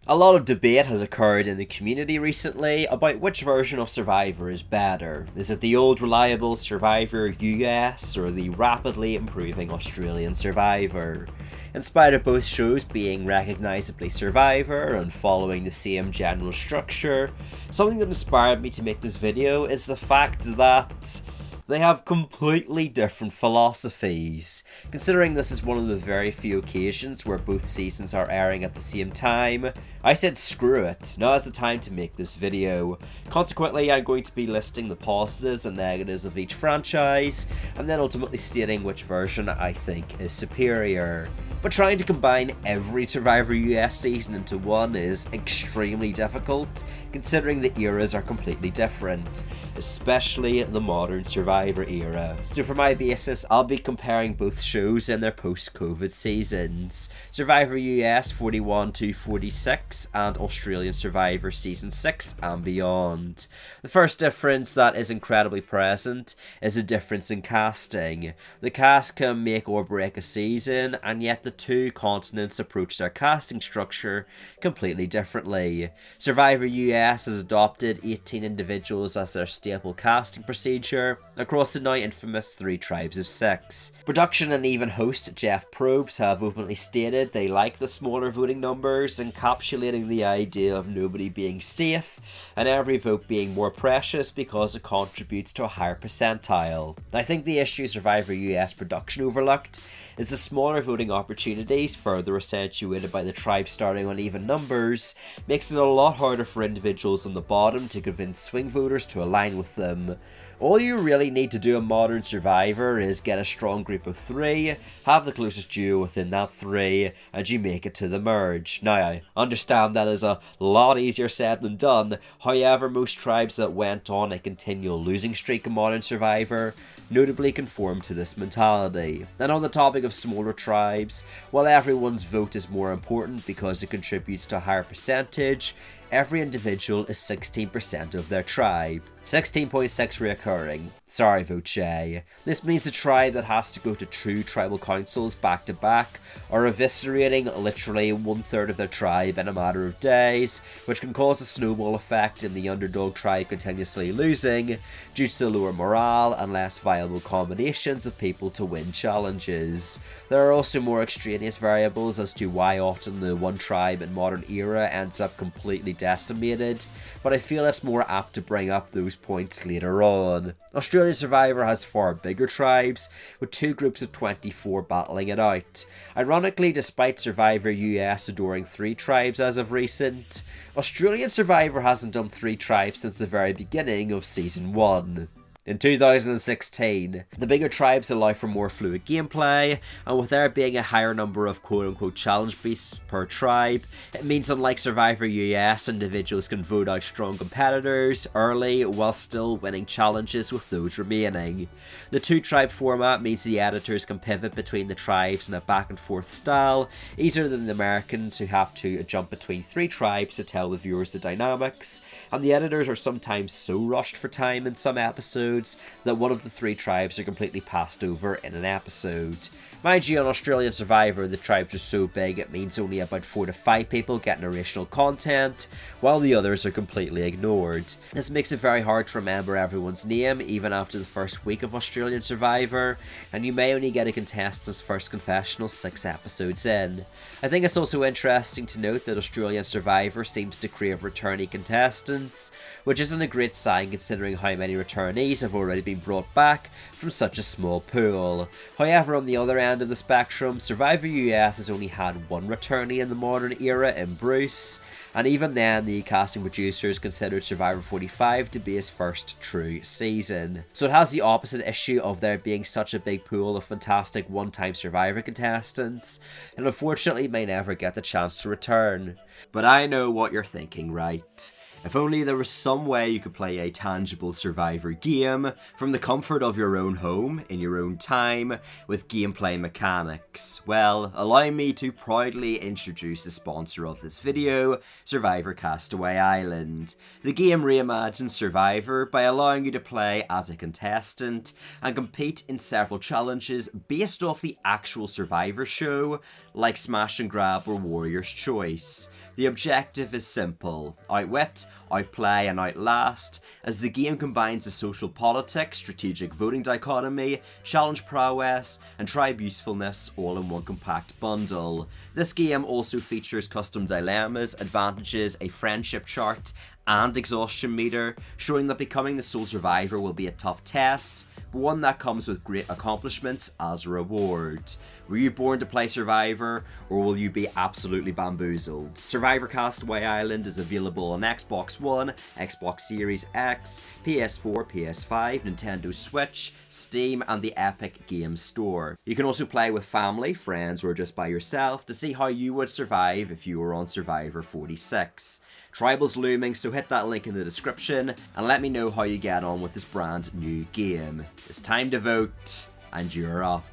A lot of debate has occurred in the community recently about which version of Survivor is better. Is it the old reliable Survivor US or the rapidly improving Australian Survivor? In spite of both shows being recognisably Survivor and following the same general structure, something that inspired me to make this video is the fact that they have completely different philosophies. Considering this is one of the very few occasions where both seasons are airing at the same time, I said screw it, now is the time to make this video. Consequently, I'm going to be listing the positives and negatives of each franchise, and then ultimately stating which version I think is superior. But trying to combine every Survivor US season into one is extremely difficult, considering the eras are completely different, especially the modern Survivor era. So for my basis, I'll be comparing both shows in their post-COVID seasons. Survivor US 41 to 46 and Australian Survivor Season 6 and beyond. The first difference that is incredibly present is a difference in casting. The cast can make or break a season, and yet the two continents approach their casting structure completely differently. Survivor US has adopted 18 individuals as their staple casting procedure across the now infamous 3 tribes of 6. Production and even host Jeff Probst have openly stated they like the smaller voting numbers, encapsulating the idea of nobody being safe and every vote being more precious because it contributes to a higher percentile. I think the issue Survivor US production overlooked is the smaller voting opportunities, further accentuated by the tribes starting on even numbers, makes it a lot harder for individuals on the bottom to convince swing voters to align with them. All you really need to do in modern Survivor is get a strong group of 3, have the closest duo within that 3, and you make it to the merge. Now, I understand that is a lot easier said than done, however most tribes that went on a continual losing streak in modern Survivor notably conform to this mentality. And on the topic of smaller tribes, while everyone's vote is more important because it contributes to a higher percentage, every individual is 16% of their tribe. 16.6 reoccurring. Sorry, Voce. This means a tribe that has to go to 2 tribal councils back to back are eviscerating literally 1/3 of their tribe in a matter of days, which can cause a snowball effect in the underdog tribe continuously losing due to lower morale and less viable combinations of people to win challenges. There are also more extraneous variables as to why often the one tribe in modern era ends up completely decimated, but I feel it's more apt to bring up those points later on. Australian Survivor has far bigger tribes, with 2 groups of 24 battling it out. Ironically, despite Survivor US adoring 3 tribes as of recent, Australian Survivor hasn't done 3 tribes since the very beginning of Season 1. In 2016, the bigger tribes allow for more fluid gameplay, and with there being a higher number of quote-unquote challenge beasts per tribe, it means unlike Survivor US, individuals can vote out strong competitors early while still winning challenges with those remaining. The 2-tribe format means the editors can pivot between the tribes in a back and forth style, easier than the Americans who have to jump between 3 tribes to tell the viewers the dynamics, and the editors are sometimes so rushed for time in some episodes that one of the 3 tribes are completely passed over in an episode. Mind you, on Australian Survivor, the tribes are so big it means only about 4 to 5 people get narrational content, while the others are completely ignored. This makes it very hard to remember everyone's name, even after the first week of Australian Survivor, and you may only get a contestant's first confessional 6 episodes in. I think it's also interesting to note that Australian Survivor seems to crave returnee contestants, which isn't a great sign considering how many returnees have already been brought back from such a small pool. However, on the other end of the spectrum, Survivor US has only had 1 returnee in the modern era in Bruce, and even then the casting producers considered Survivor 45 to be his first true season. So it has the opposite issue of there being such a big pool of fantastic one-time Survivor contestants, and unfortunately may never get the chance to return. But I know what you're thinking, right? If only there was some way you could play a tangible Survivor game from the comfort of your own home, in your own time, with gameplay mechanics. Well, allow me to proudly introduce the sponsor of this video, Survivor Castaway Island. The game reimagines Survivor by allowing you to play as a contestant and compete in several challenges based off the actual Survivor show, like Smash and Grab or Warrior's Choice. The objective is simple: outwit, outplay and outlast, as the game combines the social politics, strategic voting dichotomy, challenge prowess, and tribe usefulness all in one compact bundle. This game also features custom dilemmas, advantages, a friendship chart, and exhaustion meter, showing that becoming the sole survivor will be a tough test, but one that comes with great accomplishments as a reward. Were you born to play Survivor, or will you be absolutely bamboozled? Survivor Castaway Island is available on Xbox One, Xbox Series X, PS4, PS5, Nintendo Switch, Steam, and the Epic Games Store. You can also play with family, friends, or just by yourself to see how you would survive if you were on Survivor 46. Tribal's looming, so hit that link in the description and let me know how you get on with this brand new game. It's time to vote, and you're up.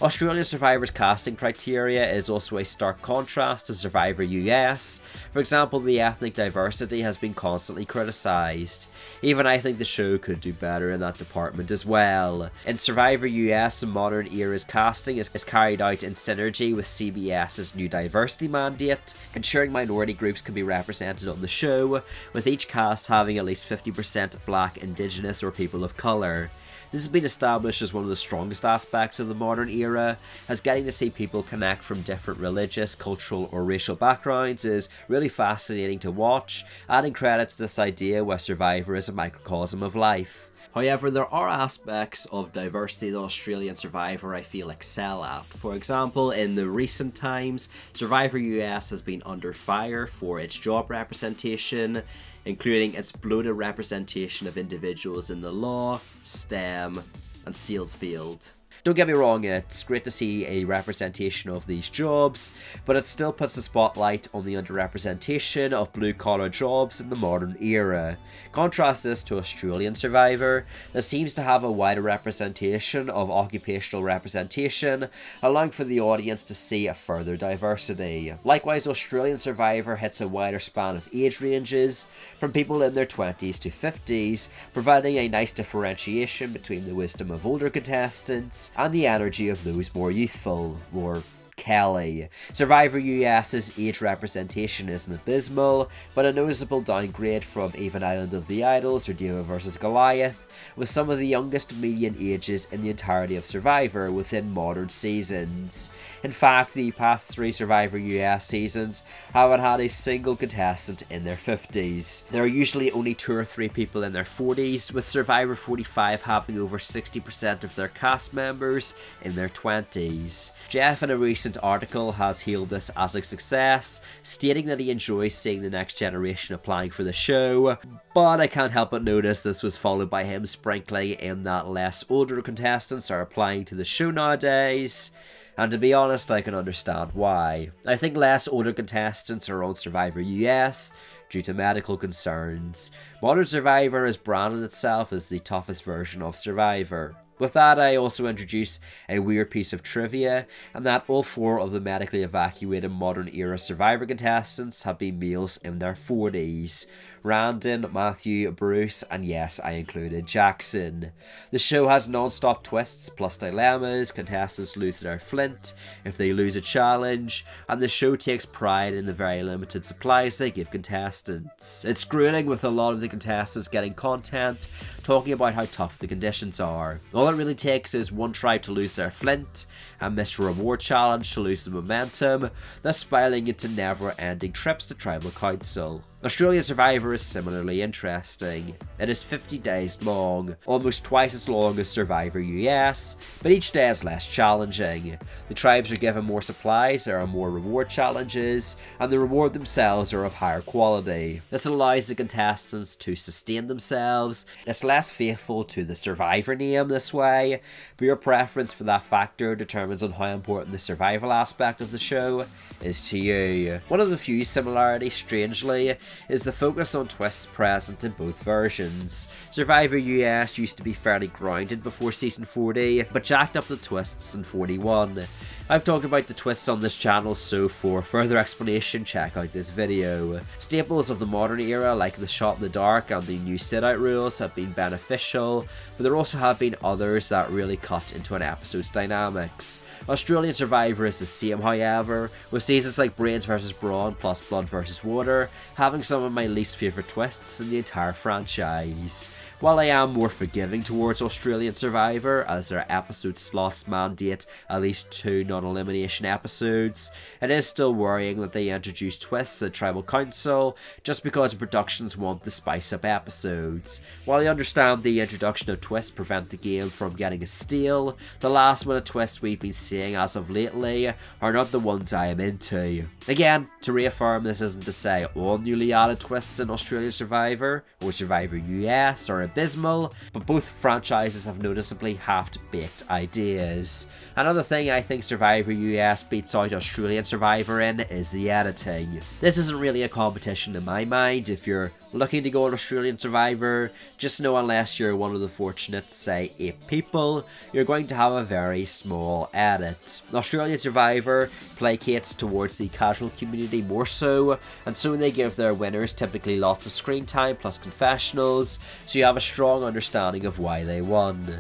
Australian Survivor's casting criteria is also a stark contrast to Survivor US. For example, the ethnic diversity has been constantly criticised. Even I think the show could do better in that department as well. In Survivor US, the modern era's casting is carried out in synergy with CBS's new diversity mandate, ensuring minority groups can be represented on the show, with each cast having at least 50% Black, Indigenous, or people of colour. This has been established as one of the strongest aspects of the modern era, as getting to see people connect from different religious, cultural or racial backgrounds is really fascinating to watch, adding credit to this idea where Survivor is a microcosm of life. However, there are aspects of diversity that Australian Survivor I feel excel at. For example, in the recent times, Survivor US has been under fire for its job representation, including its bloated representation of individuals in the law, STEM, and sales field. Don't get me wrong, it's great to see a representation of these jobs, but it still puts the spotlight on the underrepresentation of blue-collar jobs in the modern era. Contrast this to Australian Survivor, that seems to have a wider representation of occupational representation, allowing for the audience to see a further diversity. Likewise, Australian Survivor hits a wider span of age ranges, from people in their 20s to 50s, providing a nice differentiation between the wisdom of older contestants and the energy of those more youthful, or Kelly. Survivor US's age representation isn't abysmal, but a noticeable downgrade from even Island of the Idols or David vs Goliath, with some of the youngest median ages in the entirety of Survivor within modern seasons. In fact, the past 3 Survivor US seasons haven't had a single contestant in their 50s. There are usually only 2 or 3 people in their 40s, with Survivor 45 having over 60% of their cast members in their 20s. Jeff, in a recent article, has hailed this as a success, stating that he enjoys seeing the next generation applying for the show, but I can't help but notice this was followed by him sprinkling in that less older contestants are applying to the show nowadays. And to be honest, I can understand why. I think less older contestants are on Survivor US due to medical concerns. Modern Survivor has branded itself as the toughest version of Survivor. With that, I also introduce a weird piece of trivia, and that all 4 of the medically evacuated modern era Survivor contestants have been males in their 40s. Randon, Matthew, Bruce, and yes, I included Jackson. The show has non-stop twists plus dilemmas, contestants lose their flint if they lose a challenge, and the show takes pride in the very limited supplies they give contestants. It's grueling, with a lot of the contestants getting content talking about how tough the conditions are. All it really takes is one tribe to lose their flint and miss a reward challenge to lose the momentum, thus spiraling into never-ending trips to tribal council. Australian Survivor is similarly interesting. It is 50 days long, almost twice as long as Survivor US, but each day is less challenging. The tribes are given more supplies, there are more reward challenges, and the reward themselves are of higher quality. This allows the contestants to sustain themselves. It's less faithful to the Survivor name this way, but your preference for that factor determines on how important the survival aspect of the show is to you. One of the few similarities, strangely, is the focus on twists present in both versions. Survivor US used to be fairly grounded before season 40, but jacked up the twists in 41. I've talked about the twists on this channel, so for further explanation check out this video. Staples of the modern era like the shot in the dark and the new sit-out rules have been beneficial, but there also have been others that really cut into an episode's dynamics. Australian Survivor is the same, however, with seasons like Brains vs Brawn plus Blood vs Water having some of my least favourite twists in the entire franchise. While I am more forgiving towards Australian Survivor, as their episode slots mandate at least 2 non-elimination episodes, it is still worrying that they introduce twists at Tribal Council just because productions want to spice up episodes. While I understand the introduction of twists prevent the game from getting a steal, the last minute twists we've been seeing as of lately are not the ones I am into. Again, to reaffirm, this isn't to say all newly added twists in Australian Survivor or Survivor US are abysmal, but both franchises have noticeably half-baked ideas. Another thing I think Survivor US beats out Australian Survivor in is the editing. This isn't really a competition in my mind. If you're looking to go on Australian Survivor, just know unless you're one of the fortunate, say, 8 people, you're going to have a very small edit. Australian Survivor placates towards the casual community more so, and so they give their winners typically lots of screen time plus confessionals, so you have a strong understanding of why they won.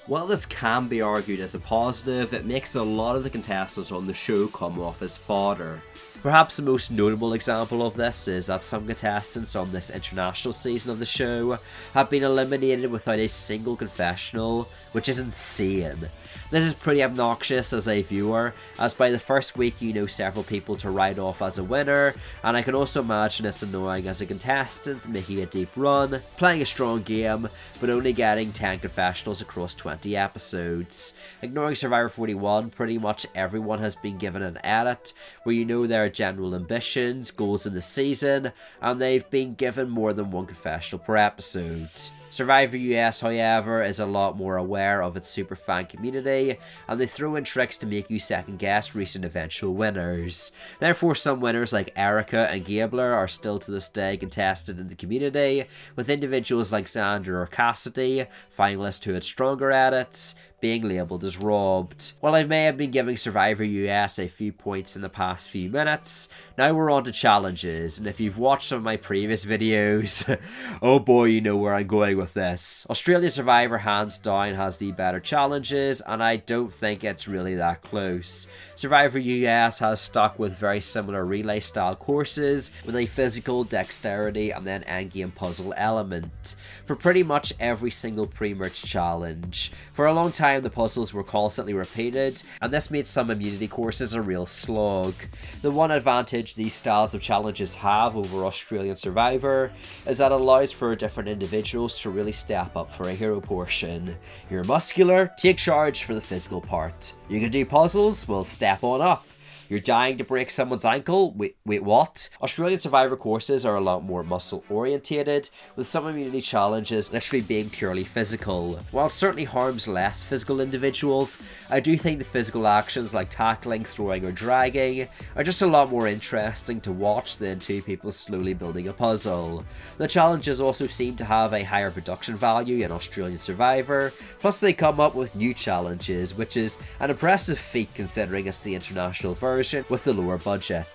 While this can be argued as a positive, it makes a lot of the contestants on the show come off as fodder. Perhaps the most notable example of this is that some contestants on this international season of the show have been eliminated without a single confessional, which is insane. This is pretty obnoxious as a viewer, as by the first week you know several people to write off as a winner, and I can also imagine it's annoying as a contestant making a deep run, playing a strong game, but only getting 10 confessionals across 20 episodes. Ignoring Survivor 41, pretty much everyone has been given an edit, where you know their general ambitions, goals in the season, and they've been given more than 1 confessional per episode. Survivor US, however, is a lot more aware of its superfan community, and they throw in tricks to make you second guess recent eventual winners. Therefore, some winners like Erica and Gabler are still to this day contested in the community, with individuals like Xander or Cassidy, finalists who had stronger edits, being labelled as robbed. While I may have been giving Survivor US a few points in the past few minutes, now we're on to challenges, and if you've watched some of my previous videos, oh boy, you know where I'm going with this. Australian Survivor hands down has the better challenges, and I don't think it's really that close. Survivor US has stuck with very similar relay style courses, with a physical, dexterity, and then endgame puzzle element, for pretty much every single pre-merge challenge. For a long time the puzzles were constantly repeated, and this made some immunity courses a real slog. The one advantage these styles of challenges have over Australian Survivor is that it allows for different individuals to really step up for a hero portion. You're muscular, take charge for the physical part. You can do puzzles, well, step on up. You're dying to break someone's ankle? Wait, what? Australian Survivor courses are a lot more muscle orientated, with some immunity challenges literally being purely physical. While it certainly harms less physical individuals, I do think the physical actions like tackling, throwing or dragging are just a lot more interesting to watch than 2 people slowly building a puzzle. The challenges also seem to have a higher production value in Australian Survivor, plus they come up with new challenges, which is an impressive feat considering it's the international version with the lower budget.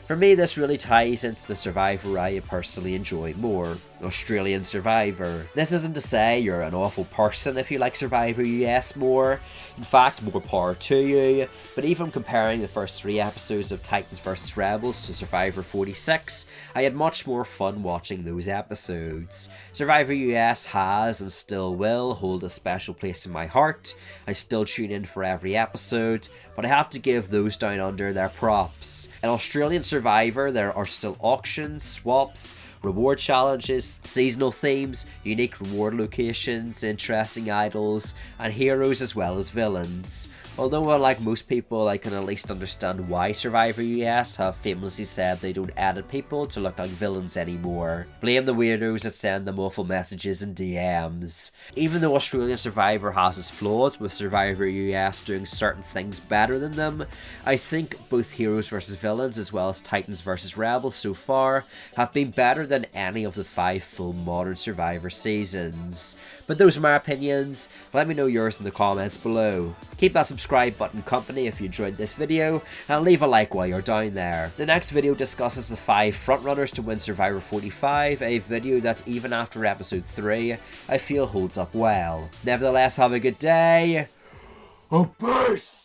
For me, this really ties into the Survivor I personally enjoy more, Australian Survivor. This isn't to say you're an awful person if you like Survivor US more, in fact more power to you, but even comparing the first 3 episodes of Titans vs Rebels to Survivor 46, I had much more fun watching those episodes. Survivor US has and still will hold a special place in my heart. I still tune in for every episode, but I have to give those down under their props. In Australian Survivor there are still auctions, swaps, reward challenges, seasonal themes, unique reward locations, interesting idols, and heroes as well as villains. Although unlike most people, I can at least understand why Survivor US have famously said they don't edit people to look like villains anymore. Blame the weirdos that send them awful messages and DMs. Even though Australian Survivor has its flaws, with Survivor US doing certain things better than them, I think both heroes versus villains as well as Titans vs Rebels so far have been better than any of the 5 full modern Survivor seasons. But those are my opinions, let me know yours in the comments below. Keep that subscribe button company if you enjoyed this video, and leave a like while you're down there. The next video discusses the 5 frontrunners to win Survivor 45, a video that even after episode 3, I feel holds up well. Nevertheless, have a good day. Oh, peace!